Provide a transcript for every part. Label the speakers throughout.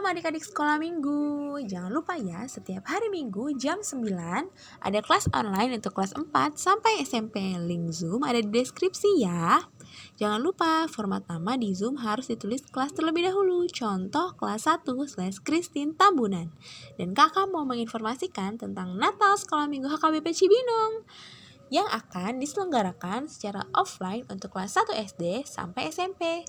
Speaker 1: Shalom adik-adik sekolah minggu. Jangan lupa ya, setiap hari minggu jam 9 ada kelas online untuk kelas 4 sampai SMP. Link Zoom ada di deskripsi ya. Jangan lupa format nama di Zoom harus ditulis kelas terlebih dahulu. Contoh kelas 1 Christine Tambunan. Dan kakak mau menginformasikan tentang Natal Sekolah Minggu HKBP Cibinong yang akan diselenggarakan secara offline untuk kelas 1 SD sampai SMP.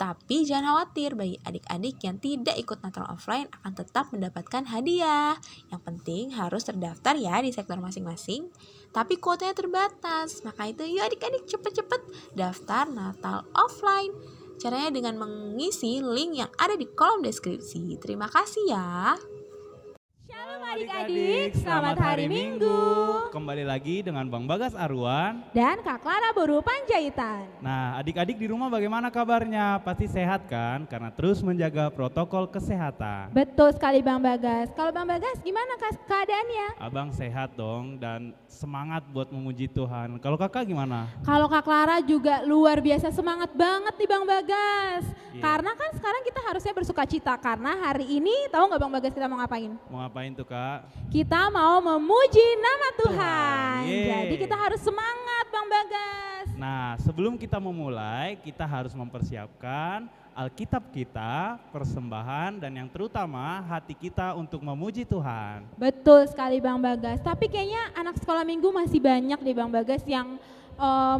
Speaker 1: Tapi jangan khawatir, bagi adik-adik yang tidak ikut Natal offline akan tetap mendapatkan hadiah. Yang penting harus terdaftar ya di sektor masing-masing. Tapi kuotanya terbatas, maka itu yuk adik-adik cepet-cepet daftar Natal offline. Caranya dengan mengisi link yang ada di kolom deskripsi. Terima kasih ya.
Speaker 2: Shalom adik-adik, selamat hari Minggu.
Speaker 3: Kembali lagi dengan Bang Bagas Arwan
Speaker 2: Dan Kak Clara Boru Panjaitan.
Speaker 3: Nah, adik-adik di rumah bagaimana kabarnya? Pasti sehat kan? Karena terus menjaga protokol kesehatan.
Speaker 2: Betul sekali Bang Bagas. Kalau Bang Bagas gimana keadaannya?
Speaker 3: Abang sehat dong dan semangat buat memuji Tuhan. Kalau kakak gimana?
Speaker 2: Kalau Kak Clara juga luar biasa semangat banget nih Bang Bagas.
Speaker 3: Iya.
Speaker 2: Karena kan sekarang kita harusnya bersuka cita karena hari ini tahu nggak Bang Bagas kita mau ngapain?
Speaker 3: Mau ngapain tuh kak?
Speaker 2: Kita mau memuji nama Tuhan.
Speaker 3: Yeay.
Speaker 2: Jadi kita harus semangat Bang Bagas.
Speaker 3: Nah, sebelum kita memulai, kita harus mempersiapkan Alkitab kita, persembahan, dan yang terutama hati kita untuk memuji Tuhan.
Speaker 2: Betul sekali Bang Bagas. Tapi kayaknya anak sekolah minggu masih banyak nih Bang Bagas yang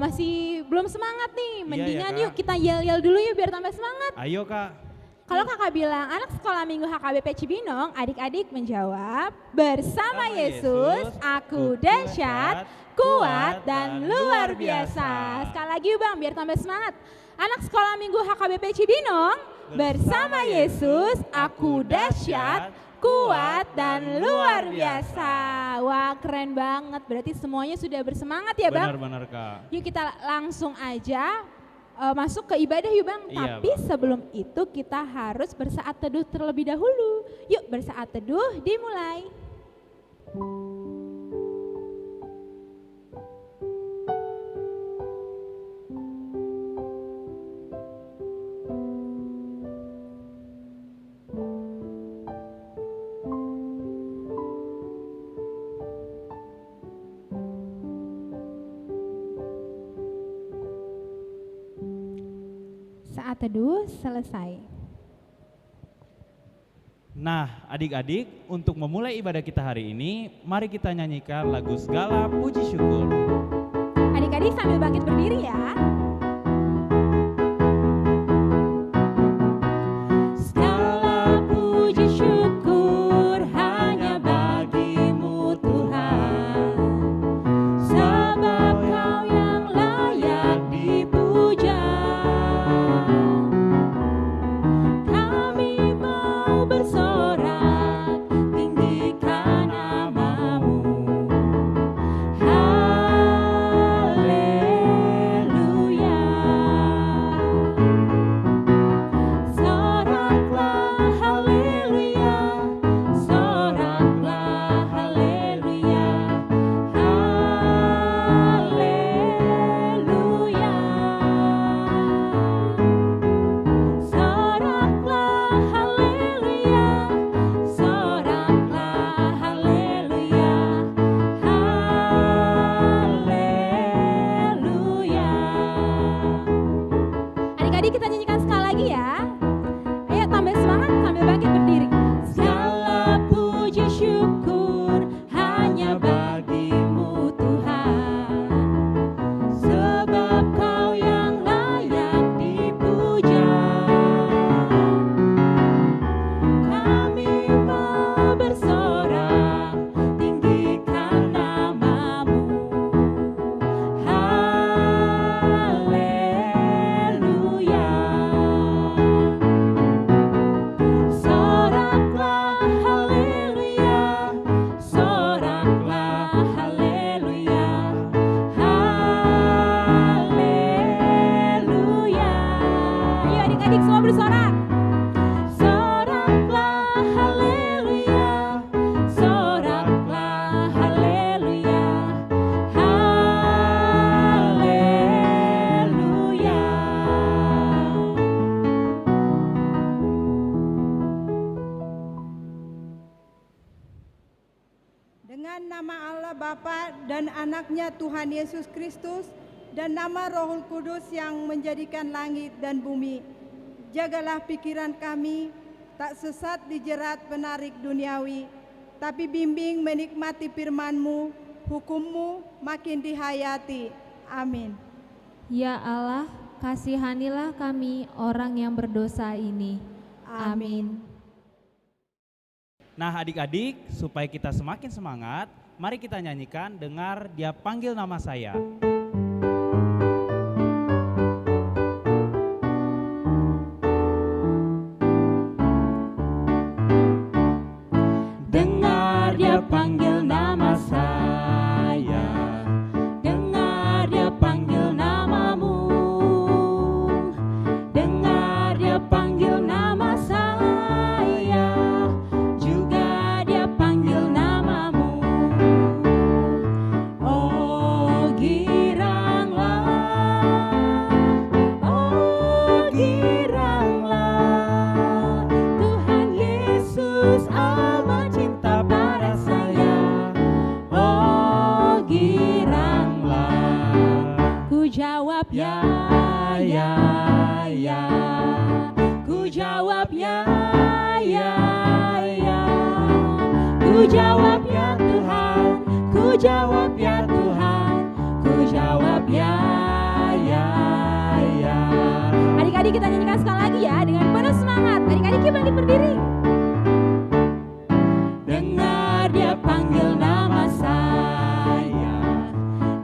Speaker 2: masih belum semangat nih.
Speaker 3: Iya,
Speaker 2: Mendingan
Speaker 3: ya,
Speaker 2: yuk kita yel-yel dulu yuk biar tambah semangat.
Speaker 3: Ayo kak.
Speaker 2: Kalau kakak bilang anak sekolah minggu HKBP Cibinong, adik-adik menjawab, bersama Yesus aku dahsyat, kuat dan luar biasa. Sekali lagi yuk Bang biar tambah semangat. Anak sekolah minggu HKBP Cibinong, bersama Yesus aku dahsyat, kuat dan luar biasa. Wah keren banget, berarti semuanya sudah bersemangat ya Bang?
Speaker 3: Benar-benar kak.
Speaker 2: Yuk kita langsung aja masuk ke ibadah yuk Bang.
Speaker 3: Iya,
Speaker 2: Tapi
Speaker 3: Bang.
Speaker 2: sebelum itu kita harus bersaat teduh terlebih dahulu. Yuk bersaat teduh dimulai. Saat teduh selesai.
Speaker 3: Nah, adik-adik, untuk memulai ibadah kita hari ini, mari kita nyanyikan lagu Segala Puji Syukur.
Speaker 2: Adik-adik sambil bangkit berdiri ya. Segala puji syukur hanya bagimu Tuhan, sebab Kau yang layak dipuja. Kami mau bersorak, tinggikan nama-Mu. Haleluya.
Speaker 4: namanya Tuhan Yesus Kristus dan nama Roh Kudus yang menjadikan langit dan bumi. Jagalah pikiran kami, tak sesat dijerat penarik duniawi, tapi bimbing menikmati firman-Mu, hukum-Mu makin dihayati. Amin.
Speaker 2: Ya Allah, kasihanilah kami orang yang berdosa ini. Amin.
Speaker 3: Nah adik-adik, supaya kita semakin semangat, mari kita nyanyikan Dengar Dia Panggil Nama Saya.
Speaker 2: Dengar Dia panggil nama saya, dengar Dia panggil namamu, dengar Dia panggil nama saya, juga Dia panggil namamu. Oh giranglah, Tuhan Yesus amat cinta pada saya. Oh giranglah, ku jawab ya, ya, ya. Ku jawab ya, ya, ya. Ku jawab ya Tuhan, ku jawab ya Tuhan, ku jawab ya, ya, ya. Adik-adik kita nyanyikan sekali lagi ya dengan penuh semangat. Adik-adik kembali berdiri. Dengar Dia panggil nama saya,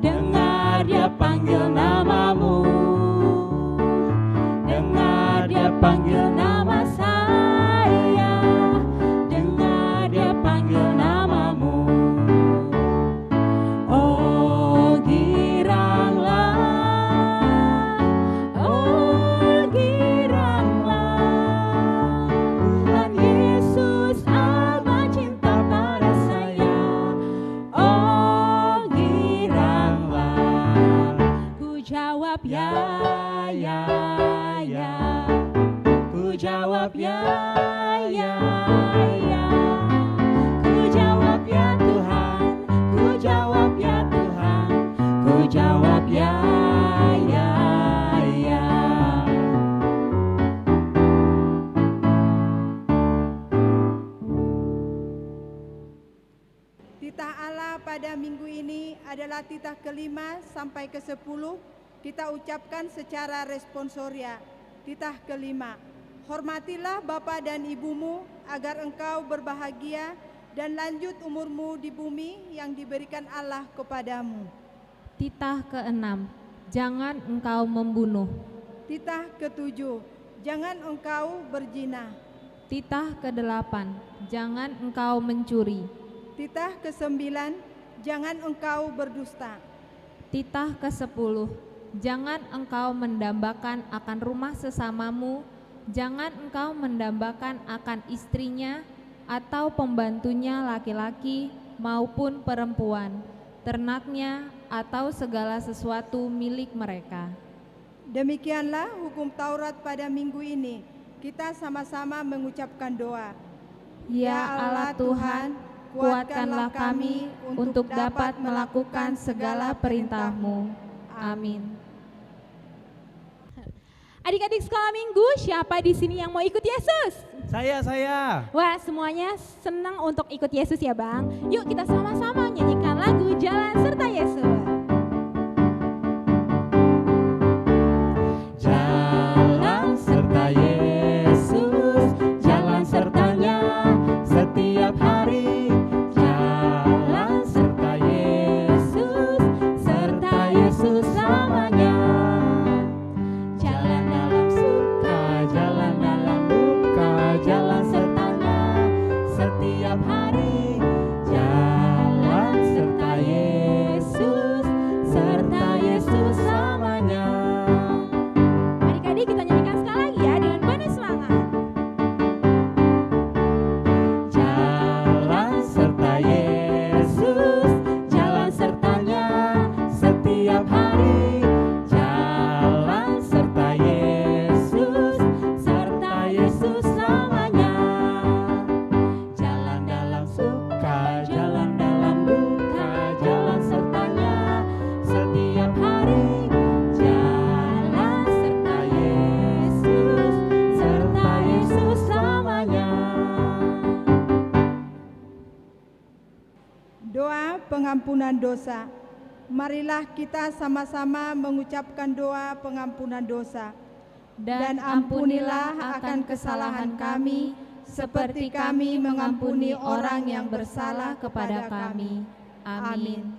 Speaker 2: dengar Dia panggil namamu, dengar Dia panggil nama saya, dengar Dia panggil namamu. Oh giranglah, Tuhan Yesus amat cinta pada saya. Oh giranglah, ku jawab ya, ya, ya. Ku jawab ya, ya, ya. Ku jawab ya Tuhan, ku jawab ya Tuhan, ku jawab ya, ya, ya.
Speaker 4: Titah Allah pada minggu ini adalah titah ke-5 sampai ke-10. Kita ucapkan secara responsoria. Titah ke-5. Hormatilah bapa dan ibumu agar engkau berbahagia dan lanjut umurmu di bumi yang diberikan Allah kepadamu.
Speaker 2: Titah ke-6, jangan engkau membunuh.
Speaker 4: Titah ke-7. Jangan engkau berzina.
Speaker 2: Titah ke-8, jangan engkau mencuri.
Speaker 4: Titah ke-9. Jangan engkau berdusta.
Speaker 2: Titah ke-10, jangan engkau mendambakan akan rumah sesamamu, jangan engkau mendambakan akan istrinya atau pembantunya laki-laki maupun perempuan, ternaknya atau segala sesuatu milik mereka.
Speaker 4: Demikianlah hukum Taurat pada minggu ini. Kita sama-sama mengucapkan doa.
Speaker 2: Ya Allah Tuhan, kuatkanlah kami untuk dapat melakukan segala perintah-Mu. Amin. Adik-adik sekolah minggu, siapa di sini yang mau ikut Yesus?
Speaker 3: Saya.
Speaker 2: Wah, semuanya senang untuk ikut Yesus ya Bang. Yuk kita sama-sama nyanyikan lagu Jalan Serta Yesus. Jalan serta Yesus, jalan sertanya setiap hari. Jalan serta Yesus selamanya. Jalan dalam suka, jalan dalam duka, jalan sertanya setiap hari. Jalan serta Yesus selamanya. Adik-adik kita nyanyikan sekali lagi ya dengan penuh semangat. Jalan serta Yesus, jalan sertanya setiap hari. Jalan serta Yesus selamanya. Jalan dalam suka, jalan dalam duka, jalan sertanya
Speaker 4: pengampunan dosa. Marilah kita sama-sama mengucapkan doa pengampunan dosa. Dan ampunilah akan kesalahan kami, seperti kami mengampuni orang yang bersalah kepada kami. Amin.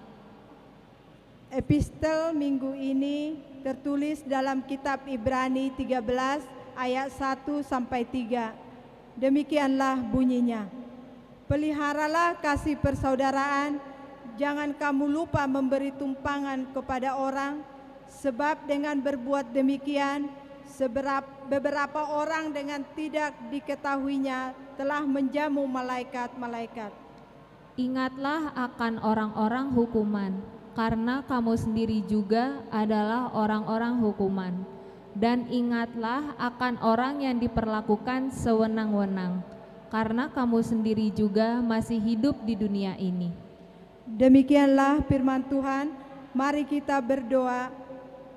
Speaker 4: Epistel minggu ini tertulis dalam kitab Ibrani 13 ayat 1 sampai 3. Demikianlah bunyinya. Peliharalah kasih persaudaraan, jangan kamu lupa memberi tumpangan kepada orang, sebab dengan berbuat demikian, beberapa orang dengan tidak diketahuinya telah menjamu malaikat-malaikat.
Speaker 5: Ingatlah akan orang-orang hukuman, karena kamu sendiri juga adalah orang-orang hukuman. Dan ingatlah akan orang yang diperlakukan sewenang-wenang, karena kamu sendiri juga masih hidup di dunia ini.
Speaker 4: Demikianlah firman Tuhan. Mari kita berdoa.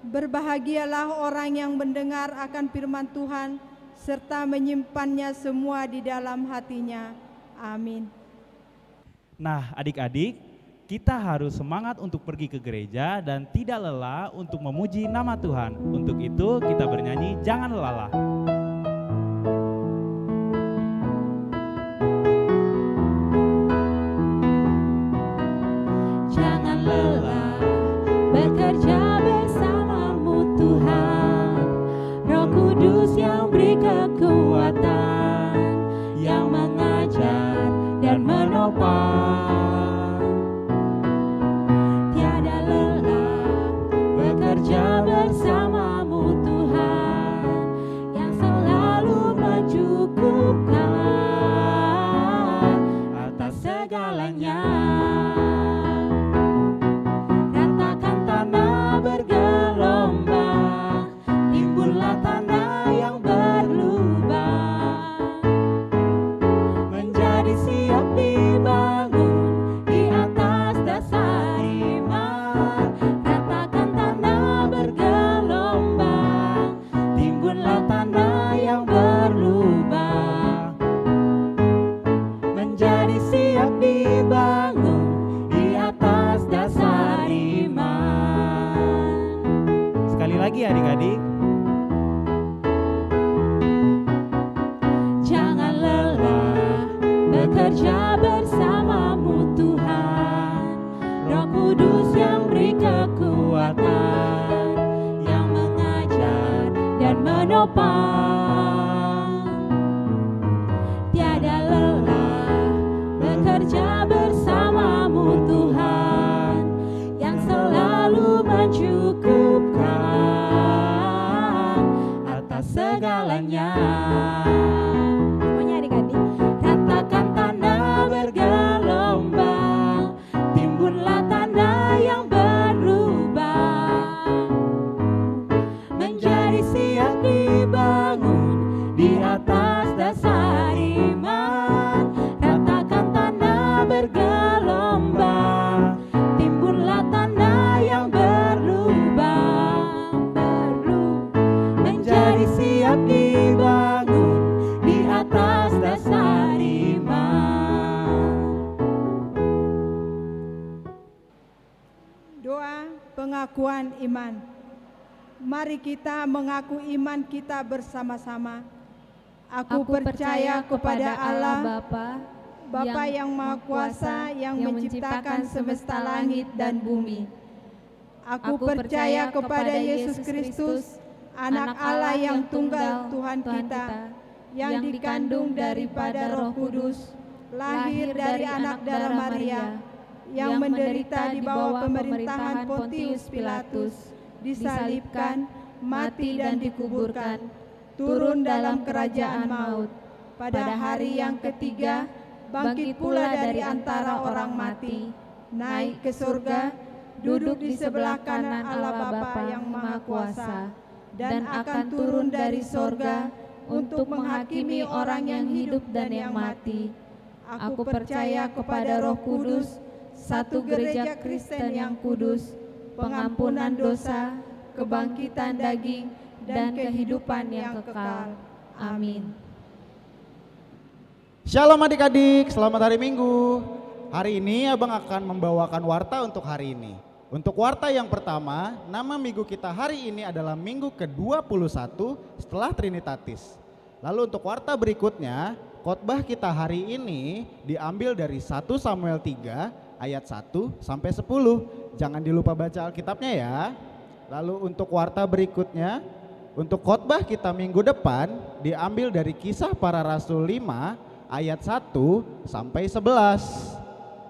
Speaker 4: Berbahagialah orang yang mendengar akan firman Tuhan serta menyimpannya semua di dalam hatinya. Amin.
Speaker 3: Nah, adik-adik, kita harus semangat untuk pergi ke gereja dan tidak lelah untuk memuji nama Tuhan. Untuk itu kita bernyanyi Jangan Lelah.
Speaker 2: Jangan lelah bekerja bersamamu Tuhan, Roh Kudus yang beri kekuatan, yang mengajar dan menopang. Tiada lelah bekerja bersamamu Tuhan, yang selalu mencukupkan atas segalanya. Ratakan tanah bergelombang, timbullah tanah yang berlubang, menjadi siap dibangun di atas dasar iman. Ratakan tanah bergelombang, timbullah tanah yang berlubang, menjadi siap dibangun di atas dasar iman.
Speaker 3: Sekali lagi adik-adik.
Speaker 2: Jangan lelah bekerja bersamamu Tuhan, Roh Kudus yang beri kekuatan, yang mengajar dan menopang. Tiada lelah bekerja bersamamu Tuhan, yang selalu mencukupkan atas segalanya. Semuanya adik-adik. Ratakan tanah bergelombang, timbunlah tanah yang berlubang, menjadi siap dibangun di atas dasar iman. Ratakan tanah bergelombang, timbunlah tanah yang berlubang, menjadi siap dibangun di atas dasar iman.
Speaker 4: Doa pengakuan iman. Mari kita mengaku iman kita bersama-sama. Aku percaya kepada Allah, Bapa yang Maha Kuasa, yang menciptakan semesta langit dan bumi. Aku percaya kepada Yesus Kristus, Anak Allah yang tunggal Tuhan kita, yang dikandung daripada Roh Kudus, lahir dari anak darah Maria, yang menderita di bawah pemerintahan Pontius Pilatus, disalibkan, mati dan dikuburkan, turun dalam kerajaan maut. Pada hari yang ketiga, bangkit pula dari antara orang mati, naik ke surga, duduk di sebelah kanan Allah Bapa yang Maha Kuasa, dan akan turun dari surga untuk menghakimi orang yang hidup dan yang mati. Aku percaya kepada Roh Kudus, satu gereja Kristen yang kudus, pengampunan dosa, kebangkitan daging, dan kehidupan yang kekal. Amin.
Speaker 6: Shalom adik-adik, selamat hari Minggu. Hari ini Abang akan membawakan warta untuk hari ini. Untuk warta yang pertama, nama minggu kita hari ini adalah minggu ke-21 setelah Trinitatis. Lalu untuk warta berikutnya, khotbah kita hari ini diambil dari 1 Samuel 3 ayat 1 sampai 10. Jangan dilupa baca Alkitabnya ya. Lalu untuk warta berikutnya, untuk khotbah kita minggu depan diambil dari Kisah Para Rasul 5 ayat 1 sampai 11.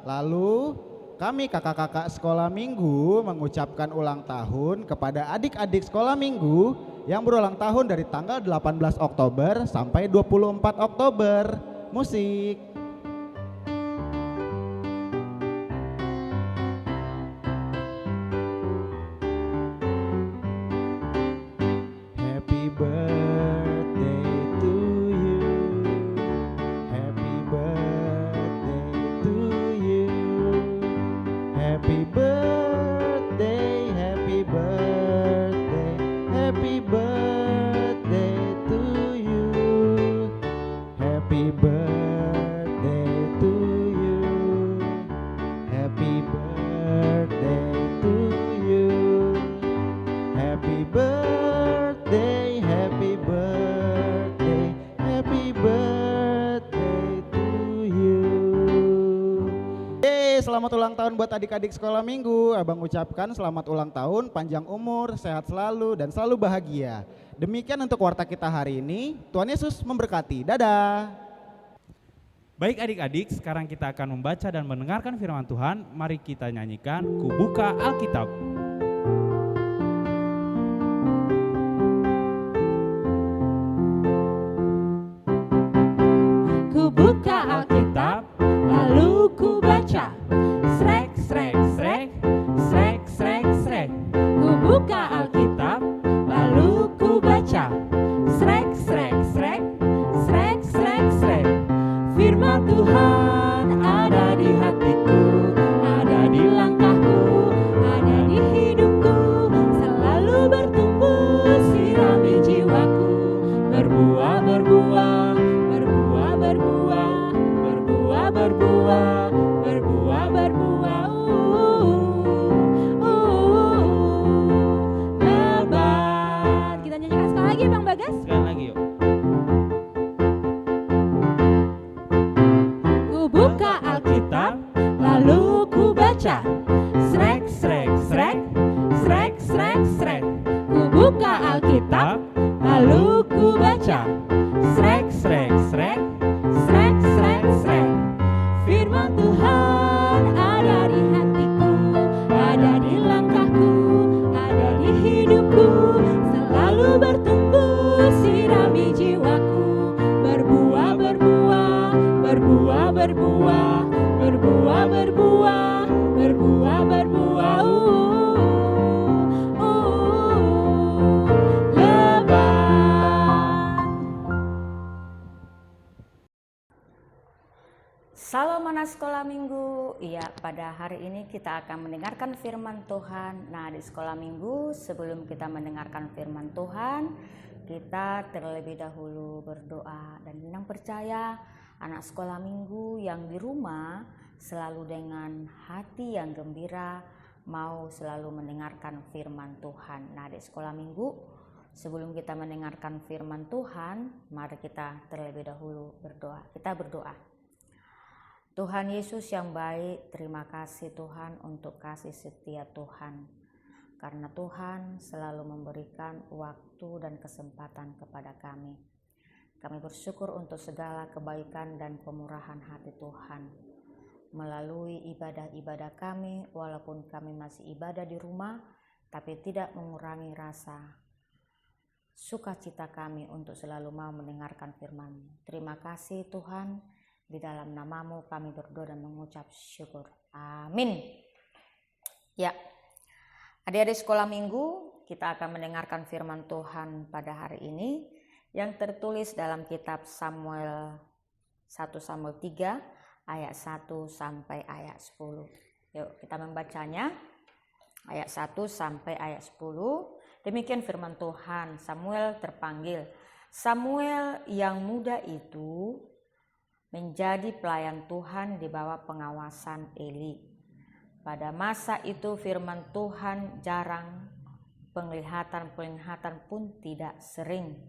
Speaker 6: Lalu kami kakak-kakak sekolah minggu mengucapkan ulang tahun kepada adik-adik sekolah minggu yang berulang tahun dari tanggal 18 Oktober sampai 24 Oktober. Musik. Happy birthday to you. Happy birthday to you. Happy birthday, happy birthday, happy birthday to you. Happy birthday to you. Happy birthday to you. Happy birthday, happy birthday, happy birthday to you. Selamat ulang tahun buat adik-adik sekolah minggu. Abang ucapkan selamat ulang tahun, panjang umur, sehat selalu, dan selalu bahagia. Demikian untuk warta kita hari ini. Tuhan Yesus memberkati. Dadah.
Speaker 3: Baik adik-adik, sekarang kita akan membaca dan mendengarkan firman Tuhan. Mari kita nyanyikan Ku Buka Alkitab.
Speaker 2: Ku buka Alkitab, lalu ku baca. Srek, srek, srek, srek, srek, srek. Ku buka Alkitab, lalu ku baca. Srek, srek, srek, srek, srek, srek. Firman Tuhan ada di hatiku, ada di langkahku, ada di hidupku. Selalu bertumbuh, sirami jiwaku. Berbuah, berbuah, berbuah, berbuah, berbuah, berbuah, berbuah, berbuah. Lebat. Kita nyanyikan sekali lagi Bang Bagas.
Speaker 3: Sekali lagi yuk.
Speaker 2: Ku buka Alkitab, lalu ku baca. Srek, srek, srek, srek, srek, srek. Ku buka Alkitab, lalu ku baca. Srek, srek, srek, srek, srek, srek. Firman Tuhan ada di hatiku, ada di langkahku, ada di hidupku. Selalu bertumbuh, sirami jiwaku. Berbuah, berbuah, berbuah, berbuah, berbuah, berbuah, berbuah, berbuah. Lebat.
Speaker 7: Salam anak sekolah minggu. Iya, pada hari ini kita akan mendengarkan firman Tuhan. Nah, di sekolah minggu sebelum kita mendengarkan firman Tuhan, kita terlebih dahulu berdoa. Dan Minang percaya anak sekolah minggu yang di rumah selalu dengan hati yang gembira mau selalu mendengarkan firman Tuhan. Nah, di sekolah minggu sebelum kita mendengarkan firman Tuhan, mari kita terlebih dahulu berdoa. Kita berdoa. Tuhan Yesus yang baik, terima kasih Tuhan untuk kasih setia Tuhan. Karena Tuhan selalu memberikan waktu dan kesempatan kepada kami. Kami bersyukur untuk segala kebaikan dan pemurahan hati Tuhan. Melalui ibadah-ibadah kami, walaupun kami masih ibadah di rumah, tapi tidak mengurangi rasa sukacita kami untuk selalu mau mendengarkan firman-Mu. Terima kasih Tuhan. Di dalam nama-Mu kami berdoa dan mengucap syukur. Amin. Ya, adik-adik sekolah minggu, kita akan mendengarkan firman Tuhan pada hari ini yang tertulis dalam kitab 1 Samuel 3 ayat 1 sampai ayat 10. Yuk kita membacanya ayat 1 sampai ayat 10. Demikian firman Tuhan. Samuel terpanggil. Samuel yang muda itu menjadi pelayan Tuhan di bawah pengawasan Eli. Pada masa itu firman Tuhan jarang, penglihatan pun tidak sering.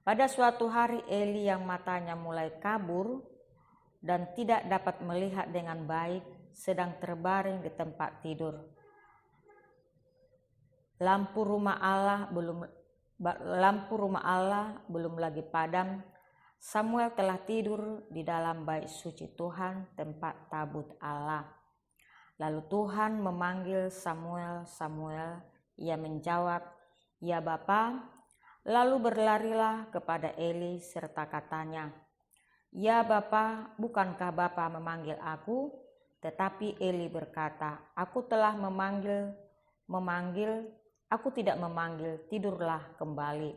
Speaker 7: Pada suatu hari Eli yang matanya mulai kabur dan tidak dapat melihat dengan baik sedang terbaring di tempat tidur. Lampu rumah Allah belum lagi padam. Samuel telah tidur di dalam bait suci Tuhan, tempat tabut Allah. Lalu Tuhan memanggil Samuel, Samuel. Ia menjawab, "Ya Bapa." Lalu berlarilah kepada Eli serta katanya, "Ya Bapa, bukankah Bapa memanggil aku?" Tetapi Eli berkata, "Aku telah memanggil, aku tidak memanggil, tidurlah kembali."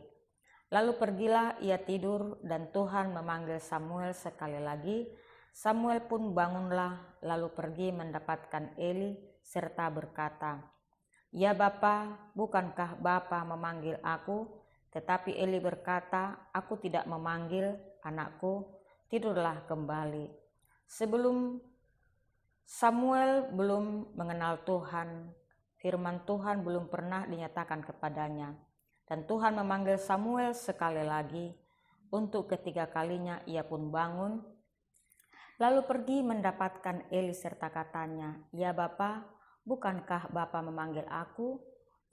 Speaker 7: Lalu pergilah ia tidur dan Tuhan memanggil Samuel sekali lagi. Samuel pun bangunlah lalu pergi mendapatkan Eli serta berkata, "Ya Bapa, bukankah Bapa memanggil aku?" Tetapi Eli berkata, "Aku tidak memanggil, anakku, tidurlah kembali." Sebelum Samuel belum mengenal Tuhan, firman Tuhan belum pernah dinyatakan kepadanya. Dan Tuhan memanggil Samuel sekali lagi. Untuk ketiga kalinya ia pun bangun, lalu pergi mendapatkan Eli serta katanya, "Ya Bapa, bukankah Bapa memanggil aku?"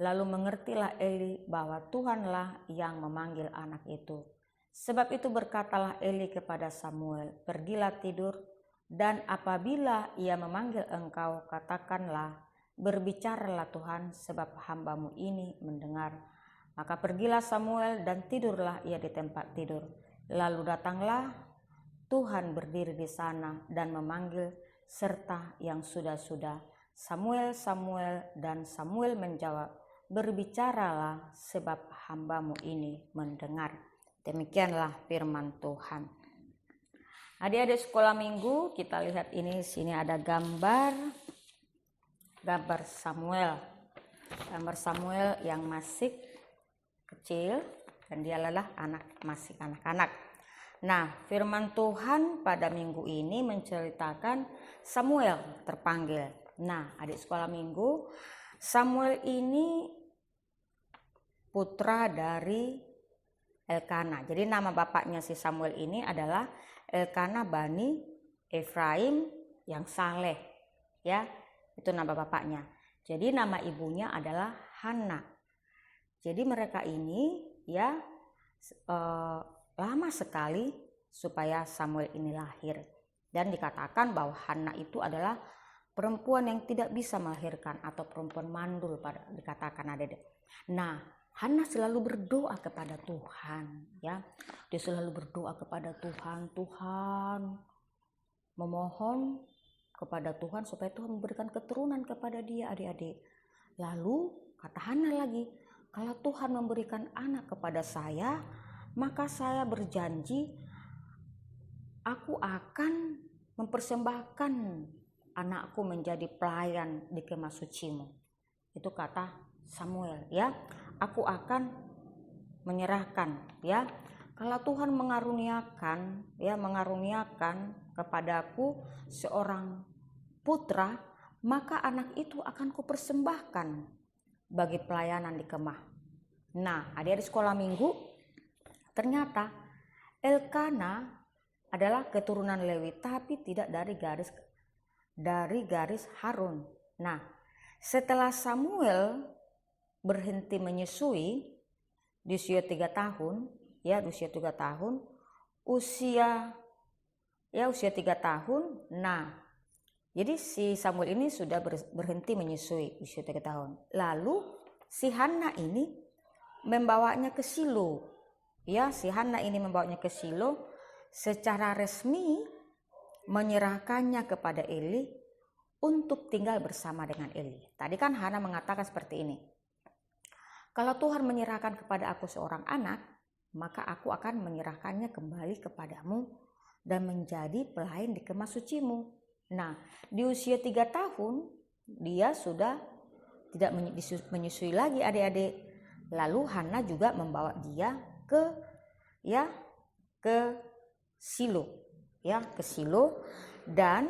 Speaker 7: Lalu mengertilah Eli bahwa Tuhanlah yang memanggil anak itu. Sebab itu berkatalah Eli kepada Samuel, "Pergilah tidur, dan apabila ia memanggil engkau, katakanlah, berbicaralah Tuhan, sebab hamba-Mu ini mendengar." Maka pergilah Samuel dan tidurlah ia di tempat tidur. Lalu datanglah Tuhan berdiri di sana dan memanggil serta yang sudah-sudah, "Samuel, Samuel." Dan Samuel menjawab, "Berbicaralah, sebab hamba-Mu ini mendengar." Demikianlah firman Tuhan. Adik-adik sekolah minggu, kita lihat ini, sini ada gambar Samuel. Gambar Samuel yang masih kecil dan dia adalah masih anak-anak. Nah, firman Tuhan pada minggu ini menceritakan Samuel terpanggil. Nah, adik sekolah minggu, Samuel ini putra dari Elkana. Jadi nama bapaknya si Samuel ini adalah Elkana Bani Efraim yang saleh. Ya, itu nama bapaknya. Jadi nama ibunya adalah Hana. Jadi mereka ini ya lama sekali supaya Samuel ini lahir. Dan dikatakan bahwa Hana itu adalah perempuan yang tidak bisa melahirkan atau perempuan mandul, dikatakan ada. Nah, Hana selalu berdoa kepada Tuhan, ya. Dia selalu berdoa kepada Tuhan, memohon kepada Tuhan supaya Tuhan memberikan keturunan kepada dia, adik-adik. Lalu kata Hana lagi, "Kalau Tuhan memberikan anak kepada saya, maka saya berjanji aku akan mempersembahkan anakku menjadi pelayan di kemah suci-Mu." Itu kata Samuel, ya. "Aku akan menyerahkan, ya. Kalau Tuhan mengaruniakan kepadaku seorang putra, maka anak itu akan kupersembahkan bagi pelayanan di kemah." Nah, adik-adik sekolah minggu, ternyata Elkana adalah keturunan Lewi, tapi tidak dari garis Harun. Nah, setelah Samuel berhenti menyusui di usia 3 tahun, ya, di usia 3 tahun, usia 3 tahun. Nah, jadi si Samuel ini sudah berhenti menyusui usia 3 tahun. Lalu si Hana ini membawanya ke Shilo. Ya, si Hana ini membawanya ke Shilo, secara resmi menyerahkannya kepada Eli untuk tinggal bersama dengan Eli. Tadi kan Hana mengatakan seperti ini, "Kalau Tuhan menyerahkan kepada aku seorang anak, maka aku akan menyerahkannya kembali kepadamu dan menjadi pelayan di kemah suci-Mu." Nah, di usia 3 tahun dia sudah tidak menyusui lagi, adik-adik. Lalu Hana juga membawa dia ke Shilo. ya ke Shilo dan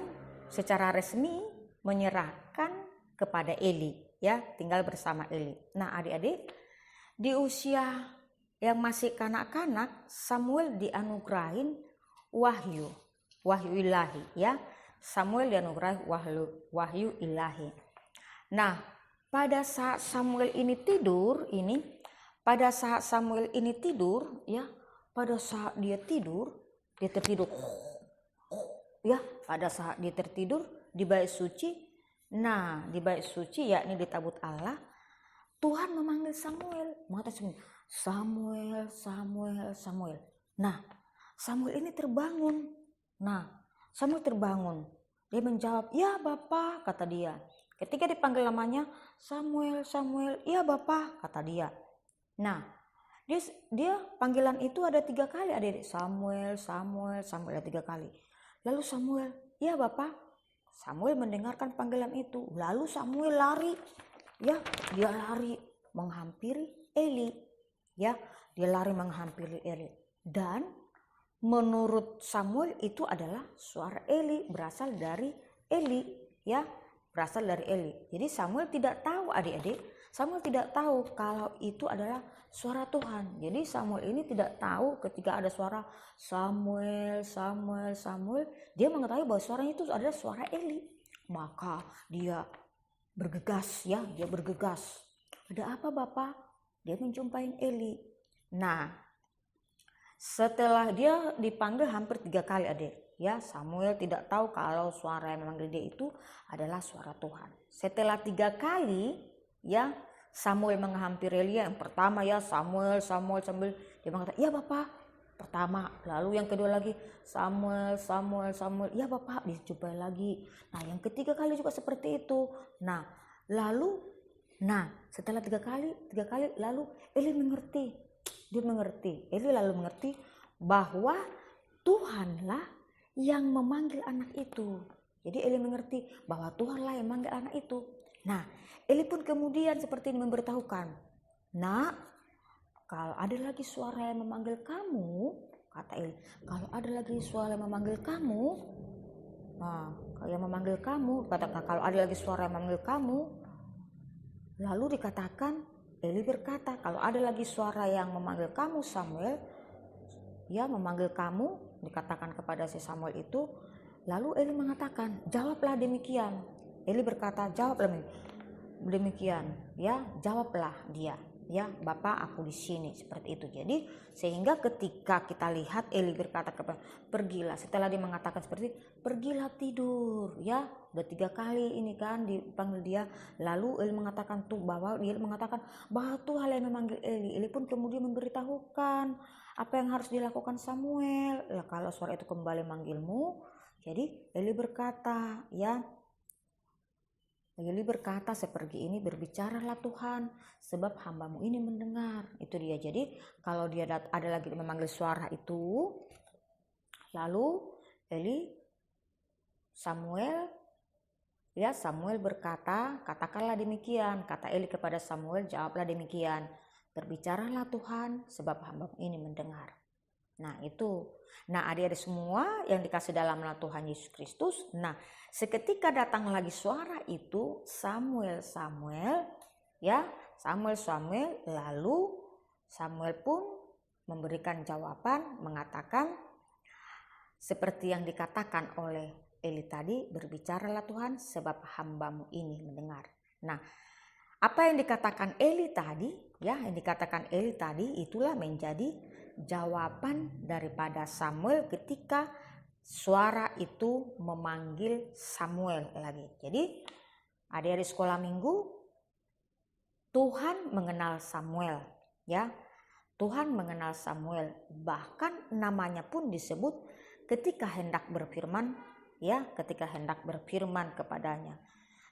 Speaker 7: secara resmi menyerahkan kepada Eli, ya tinggal bersama Eli. Nah adik-adik, di usia yang masih kanak-kanak Samuel dianugerahin wahyu ilahi, ya. Samuel dianugerahi wahyu ilahi. Nah, pada saat Samuel ini tidur, ya, pada saat dia tertidur, ya, pada saat dia tertidur di bait suci. Nah, di bait suci yakni di tabut Allah, Tuhan memanggil Samuel, mengatakan Samuel, Samuel, Samuel. Nah, Samuel ini terbangun. Dia menjawab, "Ya Bapa," kata dia. Ketika dipanggil namanya, "Samuel, Samuel," "Ya Bapa," kata dia. Nah, dia panggilan itu ada 3 kali, adik-adik. Samuel, Samuel, Samuel, ada 3 kali. Lalu Samuel, "Ya Bapa." Samuel mendengarkan panggilan itu. Lalu Samuel lari, ya, dia lari menghampiri Eli, ya, dia lari menghampiri Eli. Dan menurut Samuel itu adalah suara Eli, berasal dari Eli, ya, berasal dari Eli. Jadi Samuel tidak tahu, adik-adik, Samuel tidak tahu kalau itu adalah suara Tuhan. Jadi Samuel ini tidak tahu ketika ada suara Samuel, Samuel, Samuel, dia mengetahui bahwa suaranya itu adalah suara Eli. Maka dia bergegas, ya, dia bergegas. "Ada apa Bapak?" Dia menjumpai Eli. Nah, setelah dia dipanggil hampir 3 kali, adik, ya, Samuel tidak tahu kalau suara yang memanggil dia itu adalah suara Tuhan. Setelah 3 kali, ya, Samuel menghampiri Eli. Yang pertama, ya, Samuel, Samuel, Samuel, dia mengatakan, "Ya Bapak," pertama. Lalu yang kedua lagi, Samuel, Samuel, Samuel, "Ya Bapak," dijumpai lagi. Nah, yang ketiga kali juga seperti itu. Nah, setelah 3 kali, lalu Eli mengerti. Eli lalu mengerti bahwa Tuhanlah yang memanggil anak itu. Jadi Eli mengerti bahwa Tuhanlah yang memanggil anak itu. Nah, Eli pun kemudian seperti ini memberitahukan, "Nak, kalau ada lagi suara yang memanggil kamu," kata Eli, "kalau ada lagi suara yang memanggil kamu, katakan kalau ada lagi suara yang memanggil kamu." Lalu dikatakan, Eli berkata, "Kalau ada lagi suara yang memanggil kamu Samuel," ya, memanggil kamu, dikatakan kepada si Samuel itu. Lalu Eli mengatakan, "Jawablah demikian." Eli berkata, "Jawablah demikian," ya, jawablah dia, ya, "Bapak, aku di sini," seperti itu. Jadi sehingga ketika kita lihat Eli berkata kepada, "Pergilah," setelah dia mengatakan seperti, "Pergilah tidur," ya, udah 3 kali ini kan dipanggil dia. Lalu Eli mengatakan bahwa Tuhan yang memanggil Eli. Eli pun kemudian memberitahukan apa yang harus dilakukan Samuel. Ya, kalau suara itu kembali manggilmu. Jadi Eli berkata, ya, Eli berkata, "Seperti ini berbicaralah Tuhan, sebab hambamu ini mendengar." Itu dia. Jadi kalau dia ada lagi memanggil suara itu, lalu Samuel berkata, "Katakanlah demikian." Kata Eli kepada Samuel, "Jawablah demikian. Berbicaralah Tuhan, sebab hambamu ini mendengar." Nah itu. Nah adik-adik semua yang dikasih dalam nama Tuhan Yesus Kristus. Nah seketika datang lagi suara itu, Samuel, lalu Samuel pun memberikan jawaban, mengatakan seperti yang dikatakan oleh Eli tadi, "Berbicaralah Tuhan, sebab hambamu ini mendengar." Nah, apa yang dikatakan Eli tadi, itulah menjadi jawaban daripada Samuel ketika suara itu memanggil Samuel lagi. Jadi, adik-adik sekolah minggu, Tuhan mengenal Samuel, ya. Tuhan mengenal Samuel, bahkan namanya pun disebut ketika hendak berfirman, ya, ketika hendak berfirman kepadanya.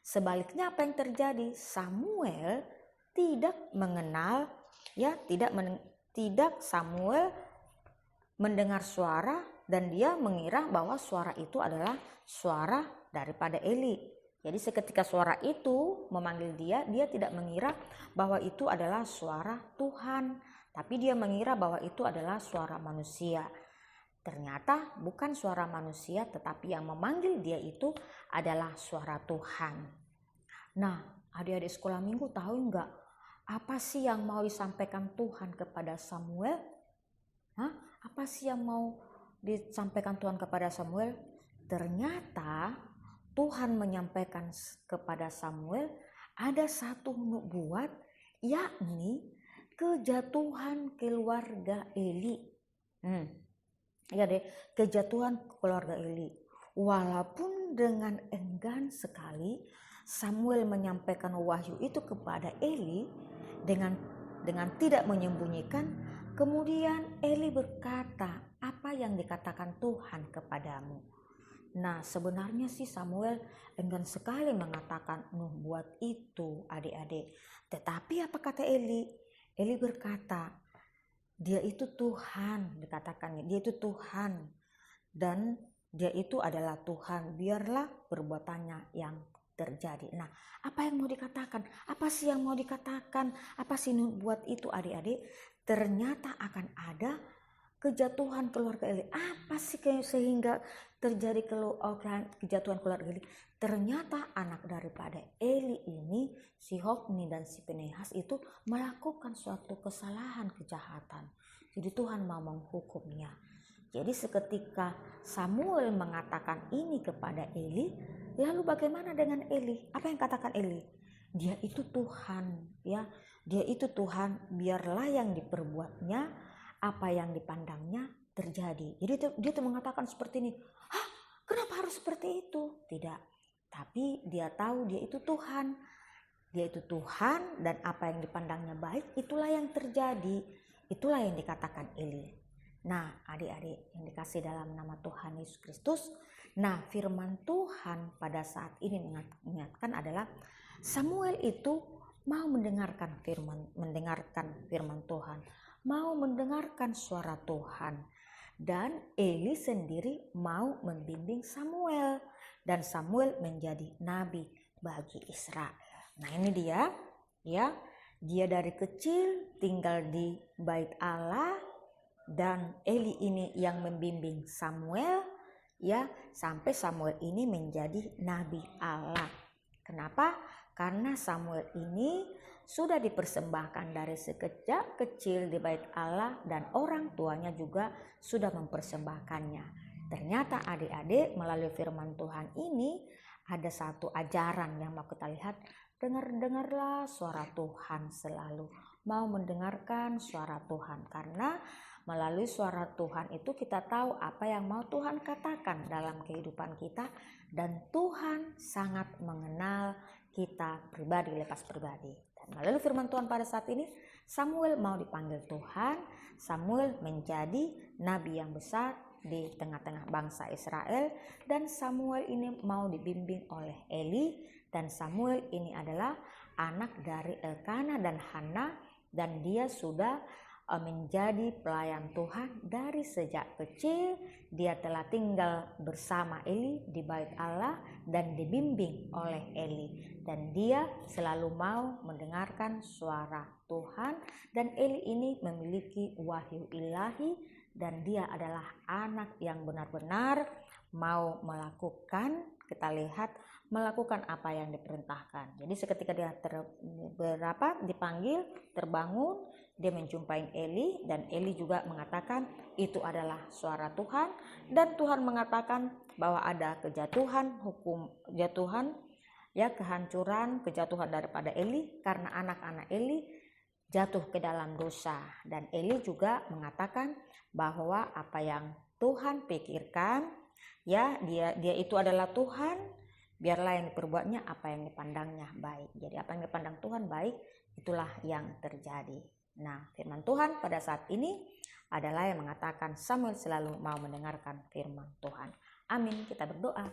Speaker 7: Sebaliknya apa yang terjadi? Samuel tidak mengenal, ya, tidak Samuel mendengar suara dan dia mengira bahwa suara itu adalah suara daripada Eli. Jadi seketika suara itu memanggil dia tidak mengira bahwa itu adalah suara Tuhan, tapi dia mengira bahwa itu adalah suara manusia. Ternyata bukan suara manusia, tetapi yang memanggil dia itu adalah suara Tuhan. Nah, adik-adik sekolah minggu tahu enggak apa sih yang mau disampaikan Tuhan kepada Samuel? Apa sih yang mau disampaikan Tuhan kepada Samuel? Ternyata Tuhan menyampaikan kepada Samuel ada satu nubuat, yakni kejatuhan keluarga Eli. Ya deh, kejatuhan keluarga Eli. Walaupun dengan enggan sekali Samuel menyampaikan wahyu itu kepada Eli dengan tidak menyembunyikan, kemudian Eli berkata, apa yang dikatakan Tuhan kepadamu? Nah, sebenarnya sih Samuel enggan sekali mengatakan nubuat itu, adik-adik. Tetapi apa kata Eli? Eli berkata, dia itu Tuhan, dikatakannya, dia itu Tuhan. Dan dia itu adalah Tuhan, biarlah perbuatannya yang terjadi. Nah, apa yang mau dikatakan? Apa sih yang mau dikatakan? Apa sih nubuat itu, adik-adik? Ternyata akan ada kejatuhan keluarga Eli. Apa sih sehingga terjadi kejatuhan keluarga Eli? Ternyata anak daripada Eli ini, si Hofni dan si Pinehas itu melakukan suatu kesalahan, kejahatan. Jadi Tuhan mau menghukumnya. Jadi seketika Samuel mengatakan ini kepada Eli, lalu bagaimana dengan Eli? Apa yang katakan Eli? Dia itu Tuhan, ya. Dia itu Tuhan, biarlah yang diperbuatnya, apa yang dipandangnya terjadi. Jadi dia tuh mengatakan seperti ini. Kenapa harus seperti itu? Tidak. Tapi dia tahu dia itu Tuhan. Dia itu Tuhan, dan apa yang dipandangnya baik, itulah yang terjadi. Itulah yang dikatakan Eli. Nah, adik-adik yang dikasih dalam nama Tuhan Yesus Kristus. Nah, firman Tuhan pada saat ini mengingatkan adalah Samuel itu mau mendengarkan firman Tuhan, mau mendengarkan suara Tuhan. Dan Eli sendiri mau membimbing Samuel, dan Samuel menjadi nabi bagi Israel. Nah, ini dia, ya. Dia dari kecil tinggal di bait Allah, dan Eli ini yang membimbing Samuel, ya, sampai Samuel ini menjadi nabi Allah. Kenapa? Karena Samuel ini sudah dipersembahkan dari sekejap kecil di bait Allah, dan orang tuanya juga sudah mempersembahkannya. Ternyata adik-adik, melalui firman Tuhan ini ada satu ajaran yang mau kita lihat. Dengarlah suara Tuhan selalu. Mau mendengarkan suara Tuhan, karena melalui suara Tuhan itu kita tahu apa yang mau Tuhan katakan dalam kehidupan kita, dan Tuhan sangat mengenal kita pribadi lepas pribadi. Dan melalui firman Tuhan pada saat ini, Samuel mau dipanggil Tuhan. Samuel menjadi nabi yang besar di tengah-tengah bangsa Israel, dan Samuel ini mau dibimbing oleh Eli. Dan Samuel ini adalah anak dari Elkana dan Hana, dan dia sudah menjadi pelayan Tuhan dari sejak kecil. Dia telah tinggal bersama Eli di bait Allah dan dibimbing oleh Eli, dan dia selalu mau mendengarkan suara Tuhan. Dan Eli ini memiliki wahyu ilahi, dan dia adalah anak yang benar-benar mau melakukan, kita lihat, melakukan apa yang diperintahkan. Jadi seketika dia dipanggil, terbangun, dia menjumpai Eli, dan Eli juga mengatakan itu adalah suara Tuhan, dan Tuhan mengatakan bahwa ada kejatuhan, kehancuran, kejatuhan daripada Eli karena anak-anak Eli jatuh ke dalam dosa. Dan Eli juga mengatakan bahwa apa yang Tuhan pikirkan, ya, dia itu adalah Tuhan, biarlah yang diperbuatnya apa yang dipandangnya baik. Jadi apa yang dipandang Tuhan baik, itulah yang terjadi. Nah, firman Tuhan pada saat ini adalah yang mengatakan Samuel selalu mau mendengarkan firman Tuhan. Amin, kita berdoa.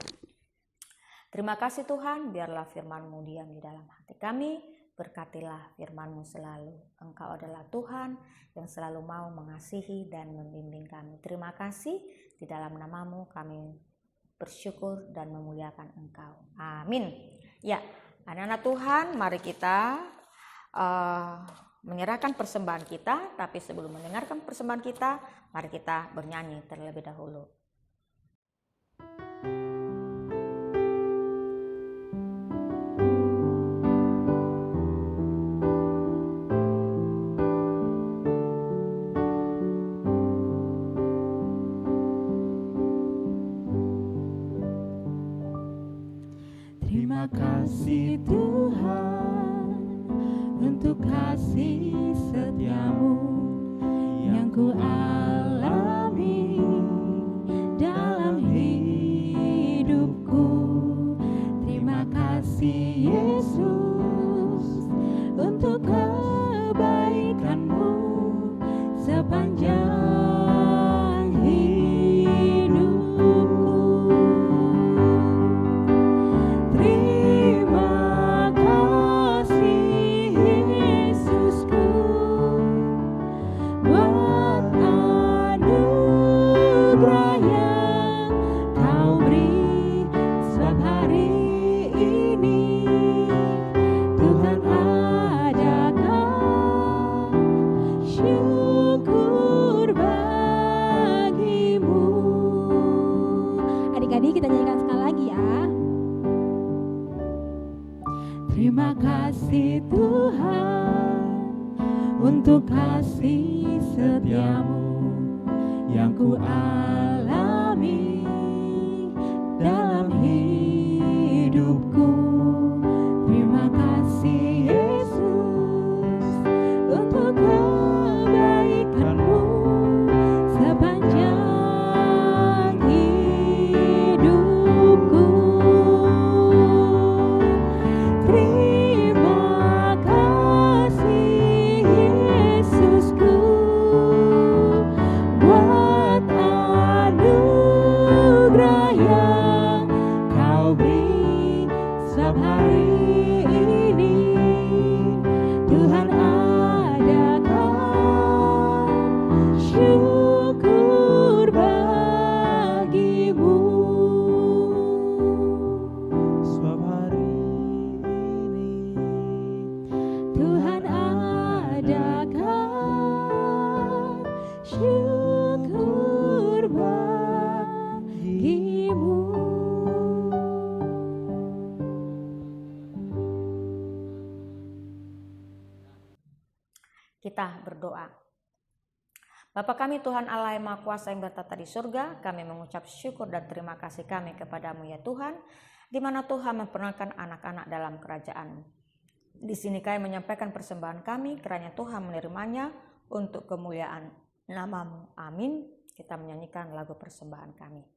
Speaker 7: Terima kasih Tuhan, biarlah firman-Mu diam di dalam hati kami. Berkatilah firman-Mu selalu. Engkau adalah Tuhan yang selalu mau mengasihi dan membimbing kami. Terima kasih, di dalam nama-Mu kami bersyukur dan memuliakan Engkau. Amin. Ya, anak-anak Tuhan, mari kita menyerahkan persembahan kita, tapi sebelum mendengarkan persembahan kita, mari kita bernyanyi terlebih dahulu.
Speaker 2: Terima kasih Tuhan untuk kasih setiamu yang ku alami dalam hidupku. Terima kasih Yesus untuk kebaikanmu sepanjang hidupku. Terima kasih Yesusku buat anugerah yang kau beri, sebab hari ini Tuhan adakan syukur bagimu. Adik-adik, kita nyanyikan sekali lagi ya. Terima kasih Tuhan untuk kasih setiamu yang ku alami dalam hidupku. Terima kasih Yesus untuk kebaikanmu sepanjang hidupku. Terima kasih Yesusku buat anugerah yang kau beri, sebab hari ini Tuhan adakan syukur bagimu.
Speaker 3: Sebab hari ini
Speaker 2: Tuhan adakan syukur bagimu.
Speaker 7: Kita berdoa. Bapa kami Tuhan Allah yang Maha Kuasa yang bertata di surga, kami mengucap syukur dan terima kasih kami kepadamu ya Tuhan, di mana Tuhan memperkenalkan anak-anak dalam kerajaan-Mu. Di sini kami menyampaikan persembahan kami, kiranya Tuhan menerimanya untuk kemuliaan nama-Mu. Amin. Kita menyanyikan lagu persembahan kami.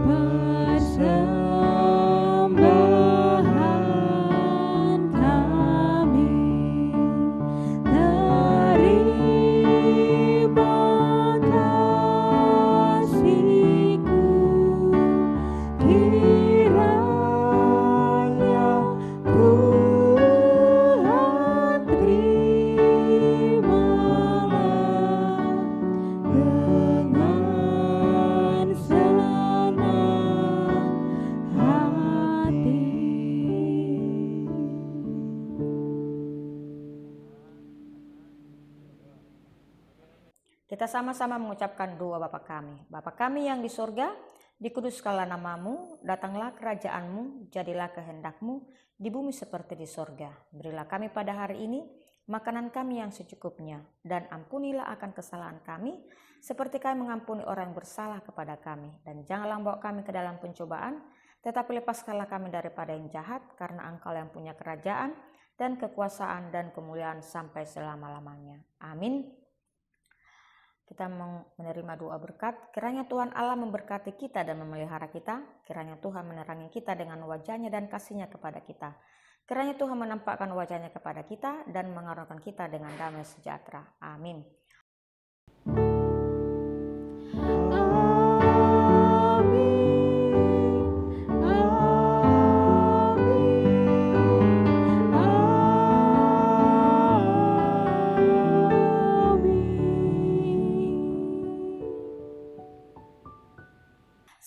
Speaker 2: Persembahan kami, terima kasih-Ku, kiranya Tuhan terimalah dengan senang hati.
Speaker 7: Kita sama-sama mengucapkan doa Bapa kami. Bapa kami yang di surga, dikuduskanlah nama-Mu, datanglah kerajaan-Mu, jadilah kehendak-Mu di bumi seperti di surga. Berilah kami pada hari ini makanan kami yang secukupnya, dan ampunilah akan kesalahan kami, seperti kami mengampuni orang yang bersalah kepada kami. Dan janganlah bawa kami ke dalam pencobaan, tetapi lepaskanlah kami daripada yang jahat, karena Engkau yang punya kerajaan, dan kekuasaan, dan kemuliaan sampai selama-lamanya. Amin. Kita menerima doa berkat, kiranya Tuhan Allah memberkati kita dan memelihara kita, kiranya Tuhan menerangi kita dengan wajah-Nya dan kasih-Nya kepada kita, kiranya Tuhan menampakkan wajah-Nya kepada kita dan mengaruniakan kita dengan damai sejahtera. Amin.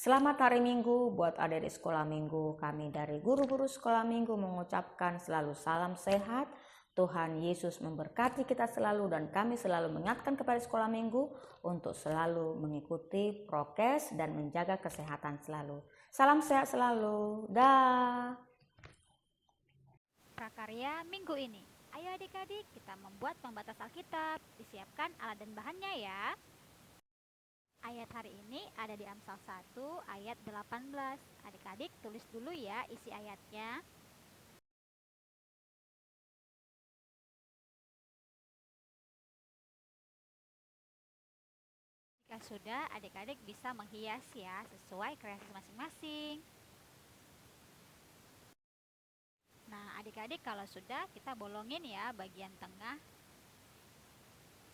Speaker 7: Selamat hari Minggu buat adik di sekolah minggu. Kami dari guru-guru sekolah minggu mengucapkan selalu salam sehat, Tuhan Yesus memberkati kita selalu dan kami selalu mengingatkan kepada sekolah minggu untuk selalu mengikuti prokes dan menjaga kesehatan selalu. Salam sehat selalu. Dah.
Speaker 8: Prakarya minggu ini. Ayo adik-adik kita membuat pembatas Alkitab. Disiapkan alat dan bahannya ya. Ayat hari ini ada di Amsal 1 ayat 18. Adik-adik tulis dulu ya isi ayatnya. Jika sudah, adik-adik bisa menghias ya sesuai kreasi masing-masing. Nah, adik-adik kalau sudah kita bolongin ya bagian tengah.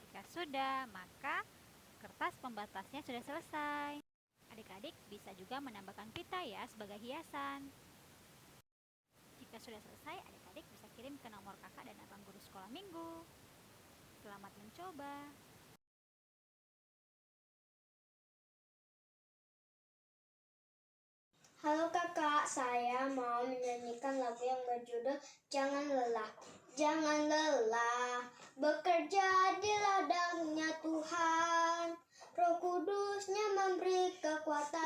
Speaker 8: Jika sudah, maka kertas pembatasnya sudah selesai. Adik-adik bisa juga menambahkan pita ya sebagai hiasan. Jika sudah selesai, adik-adik bisa kirim ke nomor kakak dan abang guru sekolah minggu. Selamat mencoba.
Speaker 9: Halo kakak, saya mau menyanyikan lagu yang berjudul Jangan Lelah. Jangan lelah, bekerja di ladangnya Tuhan. Roh Kudusnya memberi kekuatan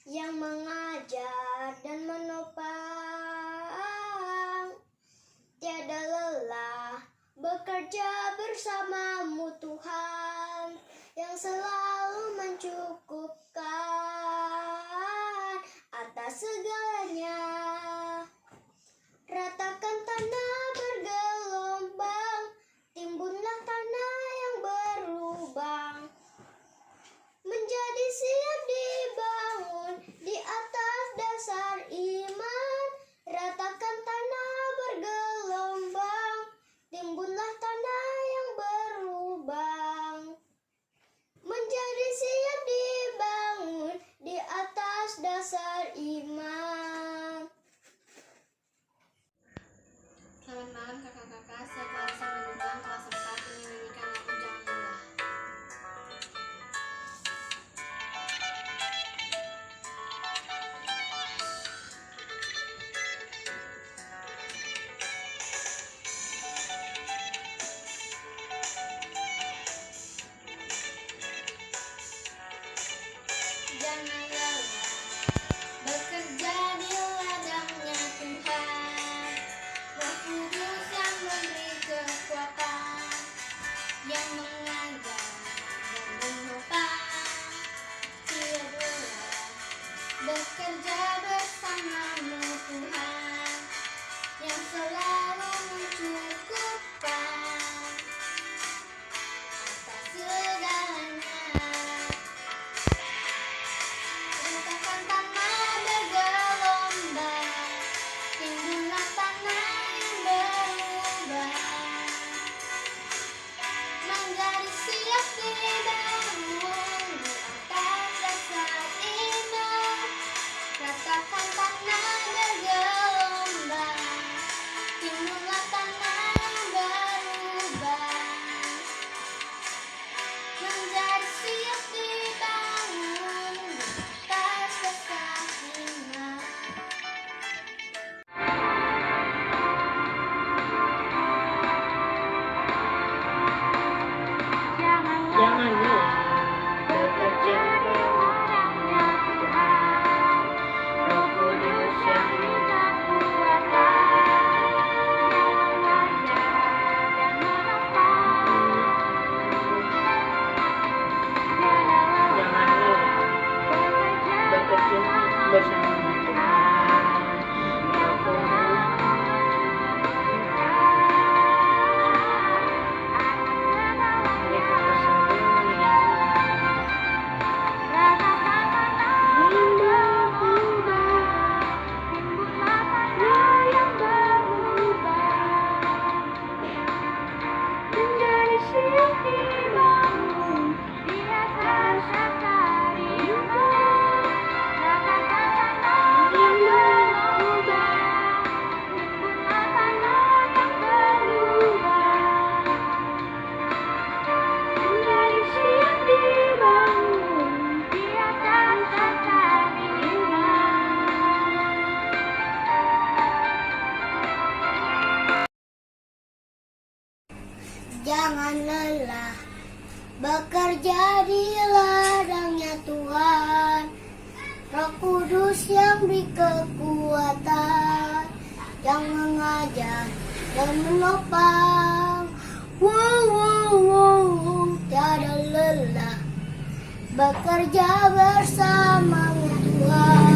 Speaker 9: yang mengajar dan menopang. Tiada lelah, bekerja bersamamu Tuhan yang selalu mencukupkan atas segalanya. Ratakan tanah bergelombang, timbunlah tanah yang berlubang, menjadi siap dibangun di atas dasar iman. Ratakan tanah bergelombang, timbunlah tanah yang berlubang, menjadi siap dibangun di atas dasar iman. Selamat malam kakak-kakak, saya Clarissa Manunggang, kelas 4 menyanyikan lagu Jangan Lelah. Jangan lelah, bekerja di ladangnya Tuhan. Roh Kudus yang memberi kekuatan, yang mengajar dan menopang. Tiada lelah, bekerja bersamamu Tuhan, yang selalu mencukupkan atas segalanya. Ratakan tanah bergelombang, timbunlah tanah yang berlubang, menjadi siap dibangun di atas dasar iman. Ratakan tanah bergelombang, Jangan lelah bekerja di ladangnya Tuhan. Roh Kudus yang beri kekuatan, yang mengajar dan menopang. Tiada lelah bekerja bersama Tuhan.